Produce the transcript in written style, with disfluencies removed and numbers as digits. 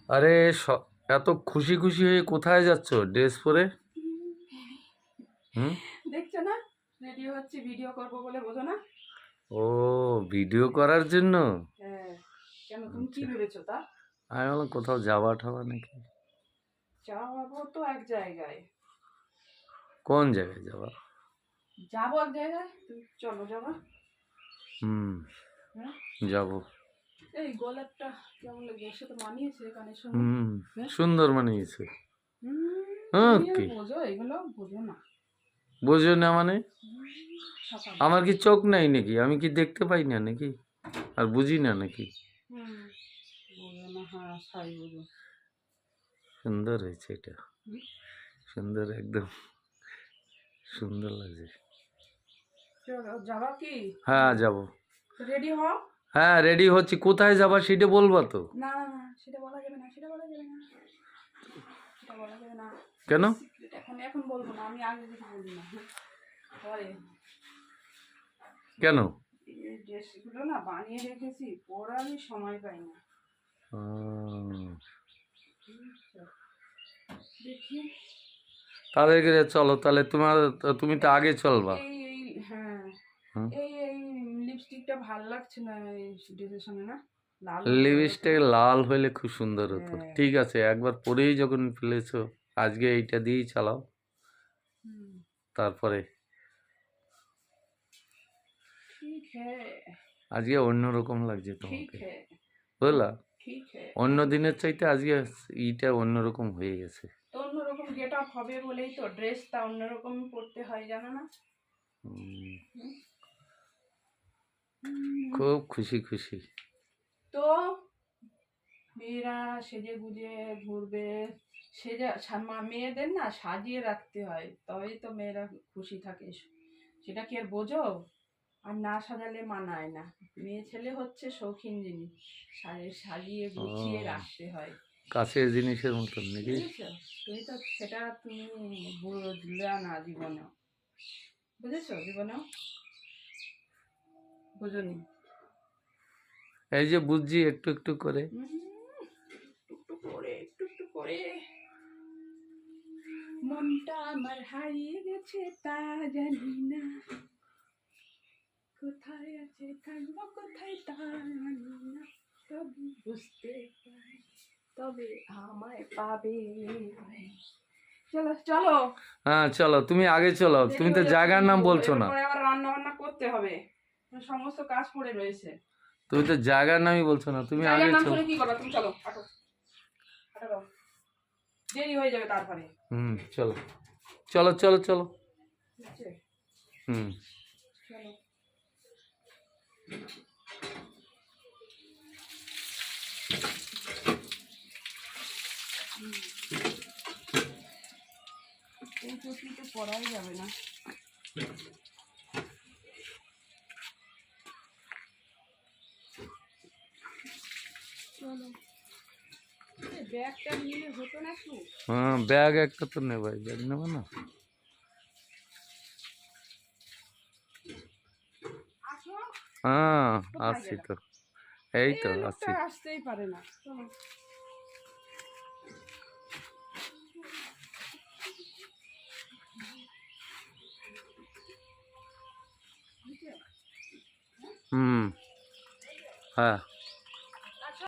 আরে এত খুশি খুশি হয়ে কোথায় যাচ্ছ ড্রেস পরে? হুম। দেখছো না, রেডি হচ্ছে, ভিডিও করবো বলে, বোঝো না? ও, ভিডিও করার জন্য? হ্যাঁ। কেন, তুমি কি আচ্ছা, ভেবেছো তা? আমি বললাম কোথাও যাওয়া ঠাওয়া নাকি। যাবো তো এক জায়গায়। কোন জায়গায় যাওয়া? যাবো এক জায়গায়, তুমি চলো, যাবা? হুম, হ্যাঁ। যাবো। এই গোলাপটা কেমন লাগে, এর সাথে মানিয়েছে কানের সঙ্গে? হুম, হ্যাঁ। সুন্দর মানিয়েছে। হ্যাঁ, তুমি আর কি বোঝো, এগুলো বোঝো না। বোঝো না মানে? ছাতা আমার বোঝো। কি চোখ নাই নাকি? আমি কি দেখতে পাই না নাকি? আর বুঝি না নাকি? হুম। বোঝো না, হ্যাঁ, সাই বোঝো। সুন্দর হয়েছে এটা, হুম। সুন্দর একদম সুন্দর লাগছে। চলো, যাবা কি? হ্যাঁ, যাব। রেডি হও। হ্যাঁ, রেডি হচ্ছি। কোথায় যাবা সেটা বলবা তো? না না না, সেটা বলা যাবে না, সেটা বলা যাবে না, সেটা বলা যাবে না। কেন? সিক্রেট, এখন এখন বলবো না, আমি আগে কিছু বলি না, পরে। কেন? এই ড্রেসগুলো না বানিয়ে রেখেছি, পরে আমি সময় পাই না। বুঝছো? দেখি। তাদেরকে চলো তাহলে। তুমি তো আগে চলবা। এই এই হ্যাঁ, হুম। এই লিপস্টিকটা ভাল লাগছে না এই ড্রেসের সঙ্গে, না? লাল হতে হবে তো। লিপস্টিক লাল হইলে খুব সুন্দর হতো। হ্যাঁ। ঠিক আছে, একবার পরেই যখন ফেলেছো, আজকে এইটা দিয়েই চালাও। হুম। তারপরে ঠিক হ্যাঁ। আজকে অন্যরকম লাগছে ঠিক তোমাকে, হ্যাঁ। বুঝলা? ঠিক হ্যাঁ। অন্য দিনের চাইতে আজকে ইটা অন্যরকম হয়ে গেছে। তো অন্যরকম গেট আপ হবে বলেই তো ড্রেসটা অন্যরকম পরতে হয়, জানো না? হুম, হুম। খুব খুশি খুশি। তো মেয়েরা সেজে গুজে ঘুরবে, মেয়েদের না সাজিয়ে রাখতে হয়, তবেই তো মেয়েরা খুশি থাকে। সেটা কি আর বোঝো? আর না সাজালে মানায় না। মেয়ে ছেলে হচ্ছে শৌখিন জিনিস, সাজিয়ে ও, গুছিয়ে রাখতে হয়। কাছের জিনিসের মতন নাকি? বুঝেছো? তুমি বুঝলে না জীবনেও। বুঝেছো? জীবনেও বুঝনি। এই যে বুঝছি একটু একটু করে। একটু করে, একটু একটু করে মনটা আমার হারিয়ে গেছে, তা জানি না কোথায় আছে, থাকবো কোথায় তা জানি না, তবে বুঝতে পারি, তবে আমায় পাবে। চলো চলো, হ্যাঁ, চলো, তুমি আগে চলো। দেরি তুমি তো হয়ে যাচ্ছে জায়গার নাম কিন্তু। বলছো এবার না। পরে আবার রান্না বান্না করতে হবে, সমস্ত কাজ পড়ে রয়েছে। তুমি তো জায়গার নামই বলছো না, তুমি জায়গার আগে নাম চলো। শুনে কি করবা? তুমি চলো, হাঁটো, হাঁটো দাও। দেরি হয়ে যাবে তারপরে। হুম, চলো চলো চলো চলো। বুঝছে? হুম। চলো। এই টুপি তো পরাই যাবে না। চলো, ব্যাগটা নিলে হতো না একটু? হ্যাঁ, ব্যাগ একটা তো নেবাই, ব্যাগ নেবো না? আসো। হ্যাঁ, কোথায় আসছি গেলা? তো। এই তো এই লোকটা আসছি। আসতেই পারে না। চলো। হুম। হ্যাঁ।